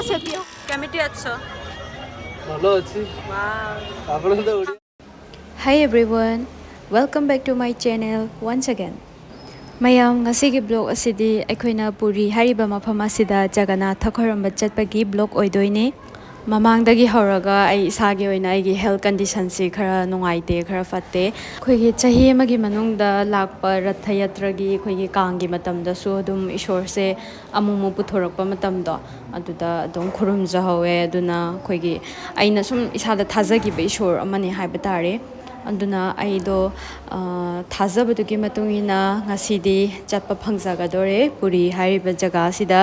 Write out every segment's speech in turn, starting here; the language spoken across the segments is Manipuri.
କେମିତି ଅଛ? ଭଲ ଅଛି। ଆପଣ ତ Odia. Hi everyone, welcome back to my channel once again. Mayam ngasigi blog asidi aikoina Puri hariba mafam asida Jagannatha Khoiramba chatpagi blog oidoine. Mamangdagi horaga ai isagi oina aigi health condition si khara nungaite khara fatte. Khoigi chahi amagi manungda lakpa ratha yatragi khoigi kaangi matamda su adum ishor se amumu puthorakpa matamdo aduda adum khurumja hawe aduna khoigi aina sum isada thazagiba ishor amani haiba tare. Anduna aido thazabatuki matungina ngasidi chatpa phangjagadore Puri hariba jaga sida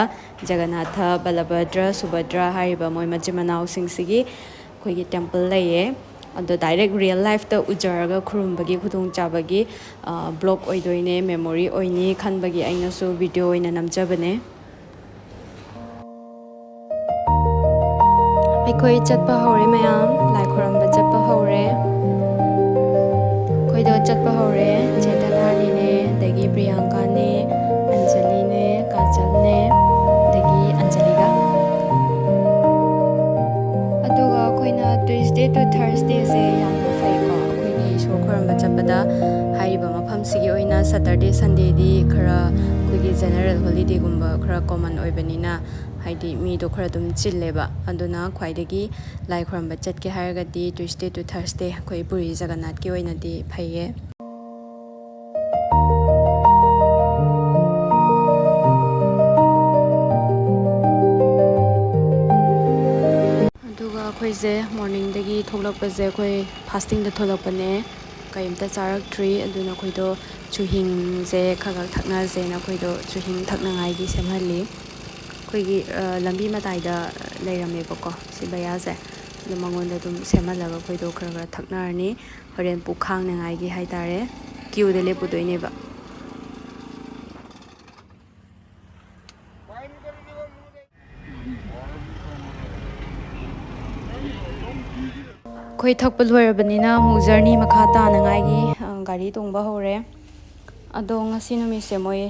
Jagannatha Balabhadra Subhadra hariba moi majimanau singsigi khoigi temple laye ado direct real life ta ujaraga khurumbagi khudong chabagi blog oidoine memory oini khanbagi aina su video oina namjabane aikoi chatpa hore mayam lai khuramba chatpa hore koido chatpa hore Chetanani ne dagi Priyanka ne Anjali ne Kajal ne dagi Anjaliga aduga koina Tuesday to Thursday se yamna faiko koigi ishor khuramba chatpada hariba mafam sigi oina Saturday Sunday di khara koigi general holiday gumba khara common oibanina haidi mi do khara dum chilleba aduna khwaidagi lai khuramba chatke haragadi Tuesday to Thursday khoi Puri Jagannath ki oina di phaiye aduga khoise morning dagi tholakpaje khoi fasting da tholakpane kaimta charak tree aduna khoido chuhing je khagak thakna je na khoido chuhing thakna ngai gi semhali khoigi lambi matai da leirame bako si baya je the mangonda dum semalaga khoido khara thaknarni horen pukhang na ngai gi haitare queue de lepudoine ba khoi thakpa loirabanina mu journey makha ta na ngai gi gari tongba hore ado ngasi numi se moi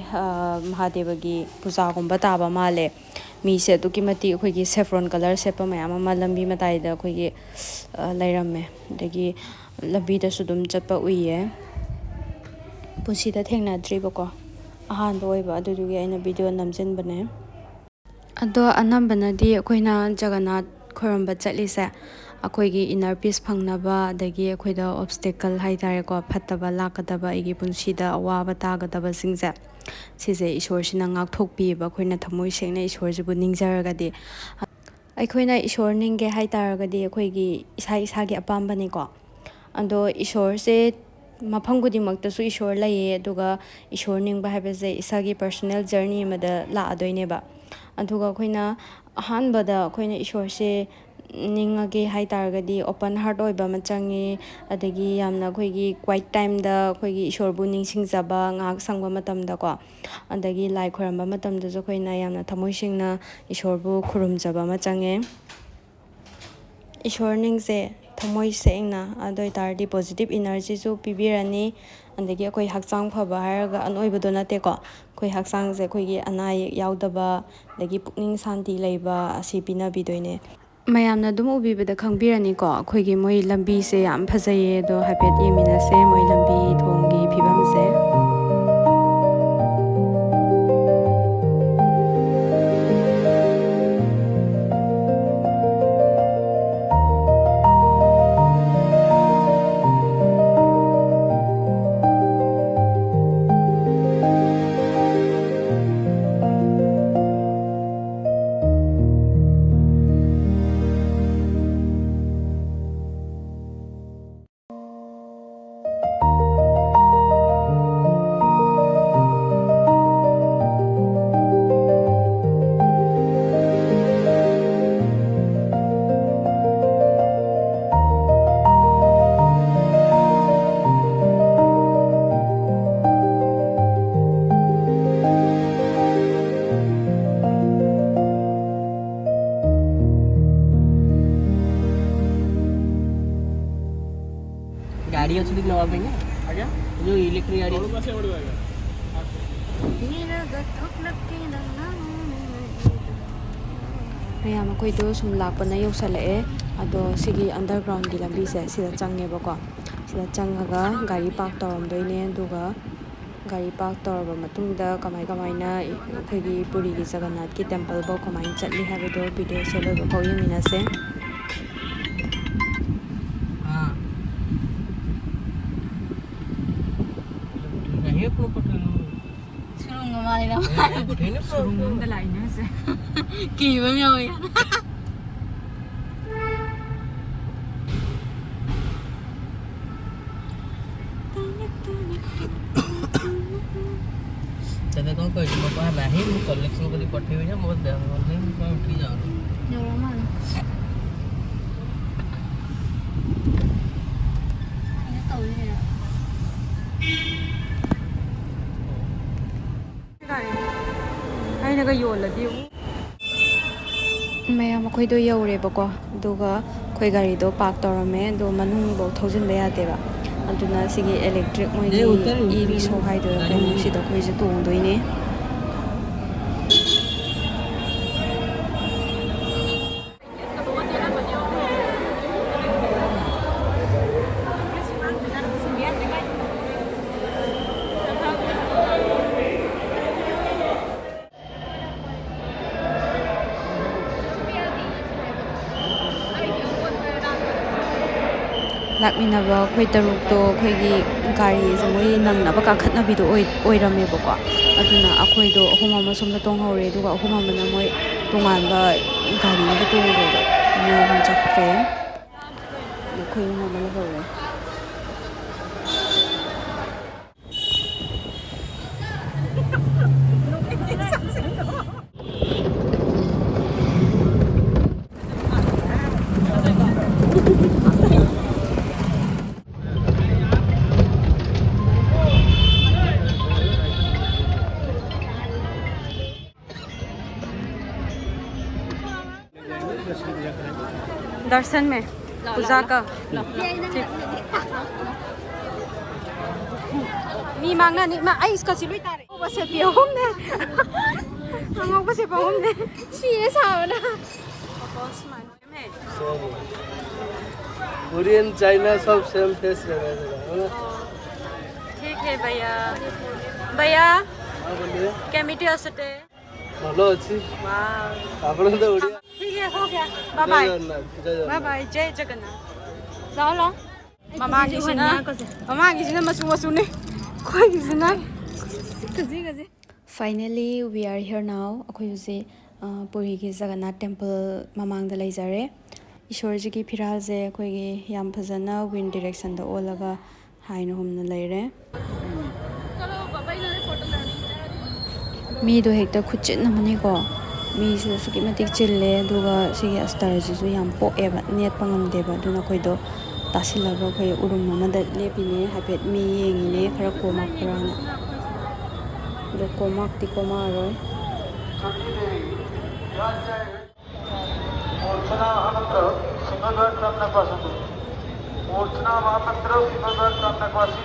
Mahadevagi puja gumba taba male mi se to kimati khoigi saffron color sepa mayam ama lambi matai da khoigi lairamme dagi lambi da sudum chatpa uiye pusi da thengna dribako ahan boiba adudugi aina video namjinbane ado anambana di khoina Jagannath Khoiramba chatlise akoigi inner peace phangnaba dagi akhoida obstacle haitare ko phattaba lakadaba igi punsida awaba tagadaba singse sise ishor sina ngak thokpi ba khoina thamoi sengna ishor jibu ningjaragadi aikhoina ishor ningge haitaragadi akhoigi isa isa gi apambani ko ando ishor se mafam gudimakta su ishor laye aduga ishor ningba habese isagi personal journey amada la adoine ba aduga khoina ahanbada khoina ishor se ningage haitaragadi open heart oiba machangi adagi yamna khoigi quiet time da khoigi ishorbu ningsingjaba ngak sangba matamda ko adagi lai khoramba matamda jo khoina yamna thamoi singna ishorbu khurumjaba machange ishor ningse thamoi sengna adoi tardi positive energy ju pibirani andagi akoi hakchang phaba haraga anoibodo nate ko koi hakchang je khoigi anai yaudaba dagi pukning santi leiba asi pina bidoine mayamna dum ubibada khangbirani ko khoigi moi lambi se yam phajaye do hapet yemina se moi lambi thonggi phibam se गाड़ी अच्छी दिख नवा पाएंगे आजा जो इलेक्ट्रिक गाड़ी ꯃꯌꯥꯝ ꯑꯩꯈꯣꯏꯗꯣ ꯁꯨꯝ ꯂꯥꯛꯄꯅ ꯌꯧꯁꯜꯂꯛꯑꯦ ꯑꯗꯣ ꯁꯤꯒꯤ ꯑꯟꯗꯔꯒ꯭ꯔꯥꯎꯟꯒꯤ ꯂꯝꯕꯤꯁꯦ ꯁꯤꯗ ꯆꯪꯉꯦꯕꯀꯣ ꯁꯤꯗ ꯆꯪꯉꯒ ꯒꯥꯔꯤ ꯄꯥꯔꯛ ꯇꯧꯔꯝꯗꯣꯏꯅꯦ ꯑꯗꯨꯒ ꯒꯥꯔꯤ ꯄꯥꯔꯛ ꯇꯧꯔꯕ ꯃꯇꯨꯡꯗ ꯀꯃꯥꯏꯅ ꯑꯩꯈꯣꯏꯒꯤ ꯄꯨꯔꯤꯒꯤ ꯖꯒꯟꯅꯥꯊꯀꯤ ꯇꯦꯝꯄꯜꯐꯥꯎ ꯀꯃꯥꯏꯅ ꯆꯠꯂꯤ ꯍꯥꯏꯕꯗꯣ ꯚꯤꯗꯤꯑꯣꯁꯦ ꯂꯣꯏꯕꯐꯥꯎ ꯌꯦꯡꯃꯤꯟꯅꯁꯦ. 수롱도 라인에서 기분이야. Tadi kau kau cuma apa bahin, kolek semua di portinya mau dah, ini kau pergi jauh. Jauh mana? Ini tahu ya. ꯑꯩꯅꯒ ꯌꯣꯜꯂꯗꯤ ꯃꯌꯥꯝ ꯑꯩꯈꯣꯏꯗꯣ ꯌꯧꯔꯦꯕꯀꯣ ꯑꯗꯨꯒ ꯑꯩꯈꯣꯏ ꯒꯥꯔꯤꯗꯣ ꯄꯥꯔꯛ ꯇꯧꯔꯝꯃꯦ ꯑꯗꯣ ꯃꯅꯨꯡꯐꯧ ꯊꯧꯖꯤꯟꯕ ꯌꯥꯗꯦꯕ ꯑꯗꯨꯅ ꯁꯤꯒꯤ ꯏꯂꯦꯛꯇ꯭ꯔꯤꯛ ꯃꯣꯏꯒꯤ ꯏ ꯔꯤꯛꯁꯣ ꯍꯥꯏꯗꯣꯏꯔꯥ ꯀꯩꯅꯣ ꯁꯤꯗ ꯑꯩꯈꯣꯏꯁꯦ ꯇꯣꯡꯗꯣꯏꯅꯦ. ꯂꯥꯛꯃꯤꯟꯅꯕ ꯑꯩꯈꯣꯏ ꯇꯔꯨꯛꯇꯣ ꯑꯩꯈꯣꯏꯒꯤ ꯒꯥꯔꯤꯁꯦ ꯃꯣꯏ ꯅꯪꯅꯕ ꯀꯥꯈꯠꯅꯕꯤꯗꯣ ꯑꯣꯏꯔꯝꯃꯦꯕꯀꯣ ꯑꯗꯨꯅ ꯑꯩꯈꯣꯏꯗꯣ ꯑꯍꯨꯝ ꯑꯃ ꯁꯣꯝꯗ ꯇꯣꯡꯍꯧꯔꯦ ꯑꯗꯨꯒ ꯑꯍꯨꯝ ꯑꯃꯅ ꯃꯣꯏ ꯇꯣꯉꯥꯟꯕ ꯒꯥꯔꯤ ꯑꯃꯗ ꯇꯣꯡꯈ꯭ꯔꯦꯕ ꯃꯣꯏ ꯑꯍꯨꯝ ꯆꯠꯈ꯭ꯔꯦ ꯑꯩꯈꯣꯏ ꯑꯍꯨꯝ ꯑꯃ ꯂꯩꯍꯧꯔꯦ. दर्शन में पूजा का मी मांगना नहीं मैं इसका सिलुई तारे बस पे हमने हम बस पे हमने सीए सावना बस माने कोरियन चाइना सब सेम फेस रहेगा. ठीक है भैया. भैया बोलिए क्या मीठी असते हेलो अच्छी वाह आप लोग तो उड़िया. ठीक है हो गया बाय बाय बाय बाय जय जगन्नाथ. लाओ लाओ ममांगिसिना मसु मसुने खोइगिसिना कजी कजी. Finally we are here now. अखोई हुजे पुरीगी जगन्नाथ टेम्पल ममांगदा लेजरे. ईश्वरजीगी फिरालजे अखोइगी याम फजना विंड डायरेक्शनदा ओलगा हाइना हमना लेरे. मीदो हेक्ता खुचिन नमनेको मीसु सुकी मतिक चिल्ले अदुगा सिगी अस्तारजिसु याम पोएबा नेटपा ngamdeba aduna khoido तासिलागा खै उरुम अमदा लेपिने हाइफेट मी येंगिने खरा कोमाक खराना दो कोमाक ति कोमारो मूर्छना महामंत्र सिंहद्वार प्राप्तवासी मूर्छना महामंत्र सिंहद्वार प्राप्तवासी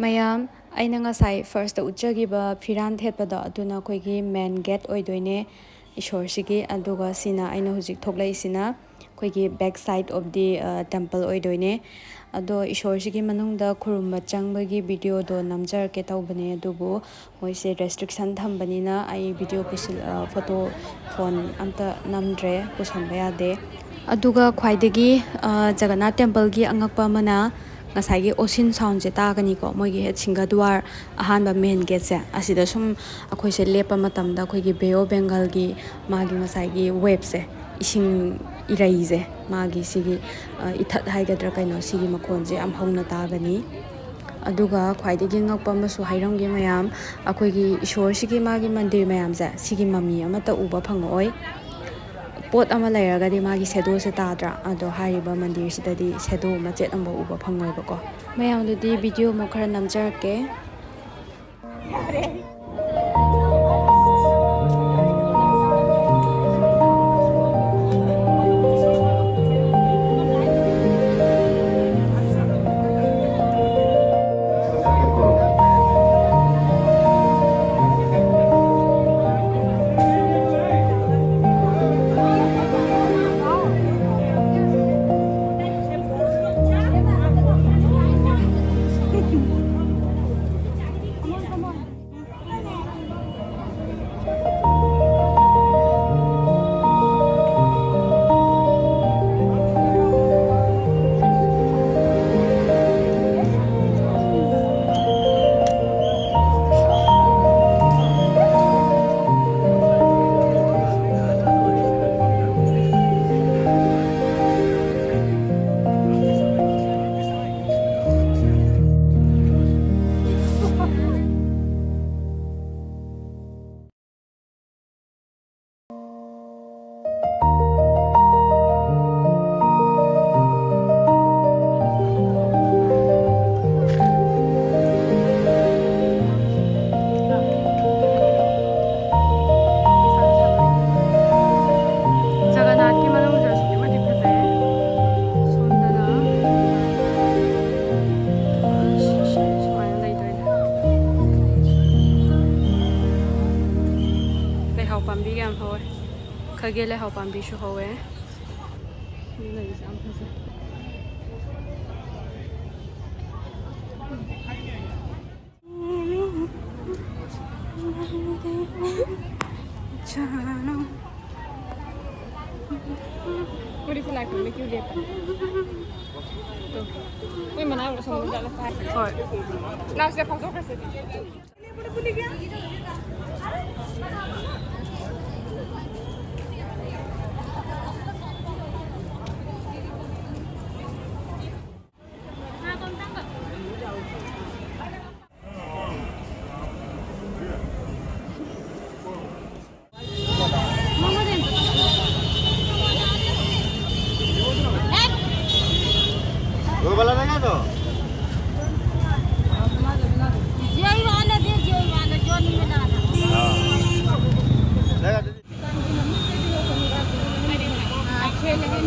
ꯃꯌꯥꯝ ꯑꯩꯅ ꯉꯁꯥꯏ ꯐꯥꯔꯁꯇ ꯎꯠꯆꯈꯤꯕ ꯐꯤꯔꯥꯟ ꯊꯦꯠꯄꯗꯣ ꯑꯗꯨꯅ ꯑꯩꯈꯣꯏꯒꯤ ꯃꯦꯟ ꯒꯦꯠ ꯑꯣꯏꯗꯣꯏꯅꯦ ꯏꯁꯣꯔꯁꯤꯒꯤ ꯑꯗꯨꯒ ꯁꯤꯅ ꯑꯩꯅ ꯍꯧꯖꯤꯛ ꯊꯣꯛꯂꯛꯏꯁꯤꯅ ꯑꯩꯈꯣꯏꯒꯤ back side of the temple ꯑꯣꯏꯗꯣꯏꯅꯦ ꯑꯗꯣ ꯏꯁꯣꯔꯁꯤꯒꯤ ꯃꯅꯨꯡꯗ ꯈꯨꯔꯨꯝꯕ ꯆꯪꯕꯒꯤ ꯚꯤꯗꯤꯑꯣꯗꯣ ꯅꯝꯖꯔꯛꯀꯦ ꯇꯧꯕꯅꯦ ꯑꯗꯨꯕꯨ ꯃꯣꯏꯁꯦ ꯔꯦꯁꯇ꯭ꯔꯤꯛꯁꯟ ꯊꯝꯕꯅꯤꯅ ꯑꯩ ꯚꯤꯗꯤꯑꯣ ꯐꯣꯇꯣ ꯐꯣꯟ ꯑꯝꯇ ꯅꯝꯗ꯭ꯔꯦ ꯄꯨꯁꯟꯕ ꯌꯥꯗꯦ. ꯑꯗꯨꯒ ꯈ꯭ꯋꯥꯏꯗꯒꯤ ꯖꯒꯟꯅꯥꯊ ꯇꯦꯝꯄꯜꯒꯤ ꯑꯉꯛꯄ ꯑꯃꯅ ꯉꯁꯥꯏꯒꯤ ꯑꯣꯁꯤꯟ ꯁꯥꯎꯟꯁꯦ ꯇꯥꯒꯅꯤꯀꯣ ꯃꯣꯏꯒꯤ ꯍꯦꯠ ꯁꯤꯡꯒꯗ꯭ꯋꯥꯔ ꯑꯍꯥꯟꯕ ꯃꯦꯟ ꯒꯦꯠꯁꯦ ꯑꯁꯤꯗ ꯁꯨꯝ ꯑꯩꯈꯣꯏꯁꯦ ꯂꯦꯞꯄ ꯃꯇꯝꯗ ꯑꯩꯈꯣꯏꯒꯤ ꯕꯦ ꯑꯣꯐ ꯕꯦꯡꯒꯜꯒꯤ ꯃꯥꯒꯤ ꯉꯁꯥꯏꯒꯤ ꯋꯦꯞꯁꯦ ꯏꯁꯤꯡ ꯏꯔꯩꯁꯦ ꯃꯥꯒꯤ ꯁꯤꯒꯤ ꯏꯊꯠ ꯍꯥꯏꯒꯗ꯭ꯔꯥ ꯀꯩꯅꯣ ꯁꯤꯒꯤ ꯃꯈꯣꯟꯁꯦ ꯌꯥꯝ ꯍꯧꯅ ꯇꯥꯒꯅꯤ ꯑꯗꯨꯒ ꯈ꯭ꯋꯥꯏꯗꯒꯤ ꯉꯛꯄ ꯑꯃꯁꯨ ꯍꯥꯏꯔꯝꯒꯦ ꯃꯌꯥꯝ ꯑꯩꯈꯣꯏꯒꯤ ꯏꯁꯣꯔꯁꯤꯒꯤ ꯃꯥꯒꯤ ꯃꯟꯗꯤꯔ ꯃꯌꯥꯝꯁꯦ ꯁꯤꯒꯤ ꯃꯃꯤ ꯑꯃꯠꯇ ꯎꯕ ꯐꯪꯉꯛꯑꯣꯏ ꯄꯣꯠ ꯑꯃ ꯂꯩꯔꯒꯗꯤ ꯃꯥꯒꯤ ꯁꯦꯗꯣꯁꯦ ꯇꯥꯗ꯭ꯔꯥ ꯑꯗꯣ ꯍꯥꯏꯔꯤꯕ ꯃꯟꯗꯤꯔꯁꯤꯗꯗꯤ ꯁꯦꯗꯣ ꯃꯆꯦꯠ ꯑꯃ ꯎꯕ ꯐꯪꯉꯣꯏꯕꯀꯣ ꯃꯌꯥꯝꯗꯨꯗꯤ ꯚꯤꯗꯤꯑꯣ ꯑꯃꯨꯛ ꯈꯔ ꯅꯝꯖꯔꯛꯀꯦ Jagannatha manungse asukki matik fazai somdana sumaya leitoine leihau pambi yam hawe khage leihau pambi shu hawe leise yam fazai chano Puri se like me क्यों देता तो कोई मना वो समझ जाला था और ना से फोटो कैसे वो वाला रहेगा तो यही वाला दे जो वाला जो नहीं मिला रहेगा दीदी खेल है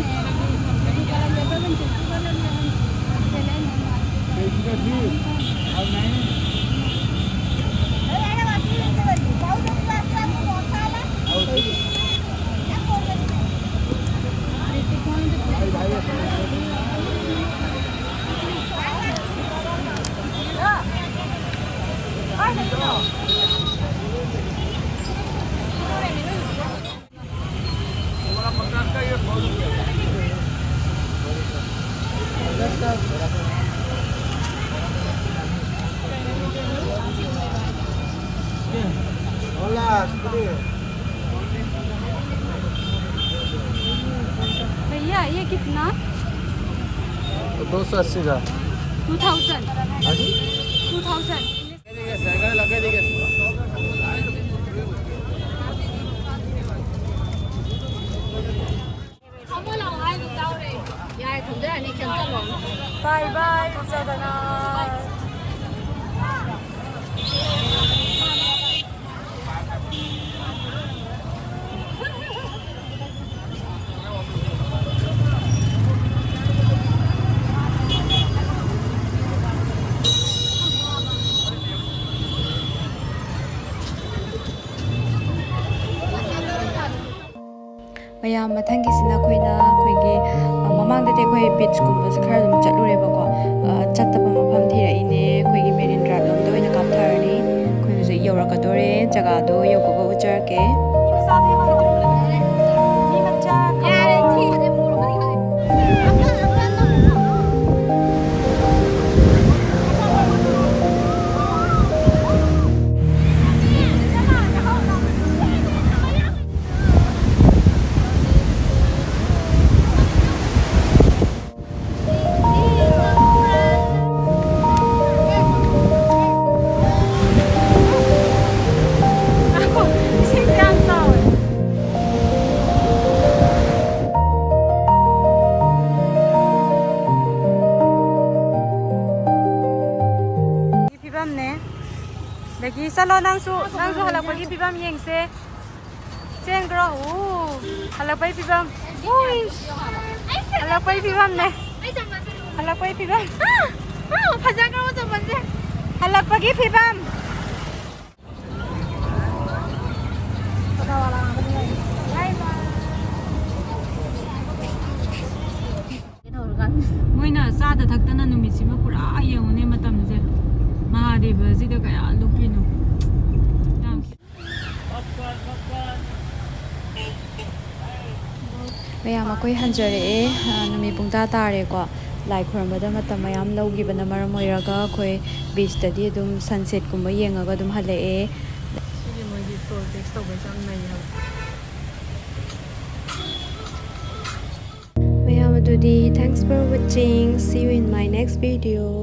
होला स्कूटी भैया ये कितना 280 का 2000 हाँ जी 2000 साइकिल लगा देंगे बाय बाय जगन्नाथ ꯃꯌꯥꯝ ꯃꯊꯪꯒꯤꯁꯤꯅ ꯑꯩꯈꯣꯏꯒꯤ ꯃꯃꯥꯡꯗꯗꯤ ꯑꯩꯈꯣꯏ ꯕꯤꯆꯀꯨꯝꯕꯁꯦ ꯈꯔ ꯑꯗꯨꯝ ꯆꯠꯂꯨꯔꯦꯕꯀꯣ ꯆꯠꯇꯕ ꯃꯐꯝ ꯊꯤꯔꯛꯏꯅꯦ ꯑꯩꯈꯣꯏꯒꯤ ꯃꯦꯔꯤꯟ ꯗ꯭ꯔꯥꯏꯚ ꯂꯣꯝꯗ ꯑꯣꯏꯅ ꯀꯥꯞꯊꯔꯅꯤ ꯑꯩꯈꯣꯏ ꯍꯧꯖꯤꯛ ꯌꯧꯔꯛꯀꯗꯣꯔꯦ ꯖꯒꯥꯗꯣ ꯌꯧꯕꯒ ꯎꯠꯆꯔꯛꯀꯦ ꯍꯜꯂꯛꯄꯒꯤ ꯆꯠꯂꯣ ꯅꯪꯁꯨ ꯍꯜꯂꯛꯄꯒꯤ ꯐꯤꯕꯝ ꯌꯦꯡꯁꯦ ꯆꯦꯟꯈ꯭ꯔꯣ ꯍꯜꯂꯛꯄꯒꯤ ꯐꯤꯕꯝ ꯍꯜꯂꯛꯄꯒꯤ ꯐꯤꯕꯝꯅꯦ ꯍꯜꯂꯛꯄꯒꯤ ꯐꯤꯕꯝ ꯐꯖꯈ꯭ꯔꯕ ꯆꯝꯄꯜꯁꯦ ꯍꯜꯂꯛꯄꯒꯤ ꯐꯤꯕꯝ ꯃꯣꯏꯅ ꯆꯥꯗ ꯊꯛꯇꯅ ꯅꯨꯃꯤꯠꯁꯤꯃ ꯄꯨꯔꯥ ꯌꯦꯡꯉꯨꯅꯦ ꯃꯇꯝꯁꯦ ꯃꯍꯥꯗꯦꯕꯁꯤꯗ ꯀꯌꯥ ꯂꯨꯞꯄꯤꯅꯣ ꯃꯌꯥꯝ ꯑꯩꯈꯣꯏ ꯍꯟꯖꯔꯛꯑꯦ ꯅꯨꯃꯤꯠ ꯄꯨꯡꯇꯥ ꯇꯥꯔꯦꯀꯣ ꯂꯥꯏ ꯈꯨꯔꯨꯝꯕꯗ ꯃꯇꯝ ꯃꯌꯥꯝ ꯂꯧꯈꯤꯕꯅ ꯃꯔꯝ ꯑꯣꯏꯔꯒ ꯑꯩꯈꯣꯏ ꯕꯤꯆꯇꯗꯤ ꯑꯗꯨꯝ ꯁꯟꯁꯦꯠꯀꯨꯝꯕ ꯌꯦꯡꯉꯒ ꯑꯗꯨꯝ ꯍꯜꯂꯛꯑꯦ ꯁꯤꯒꯤ ꯃꯣꯏꯒꯤ ꯇꯣꯜ ꯇꯦꯛꯁ ꯇꯧꯕꯩꯁꯨ ꯌꯥꯝ ꯅꯩ ꯍꯥꯏꯕ ꯃꯌꯥꯝ ꯑꯗꯨꯗꯤ ꯊꯦꯡꯛꯁ ꯐꯣꯔ ꯋꯥꯆꯤꯡ ꯁꯤ ꯌꯨ ꯏꯟ ꯃꯥꯏ ꯅꯦꯛꯁ ꯚꯤꯗꯤꯑꯣ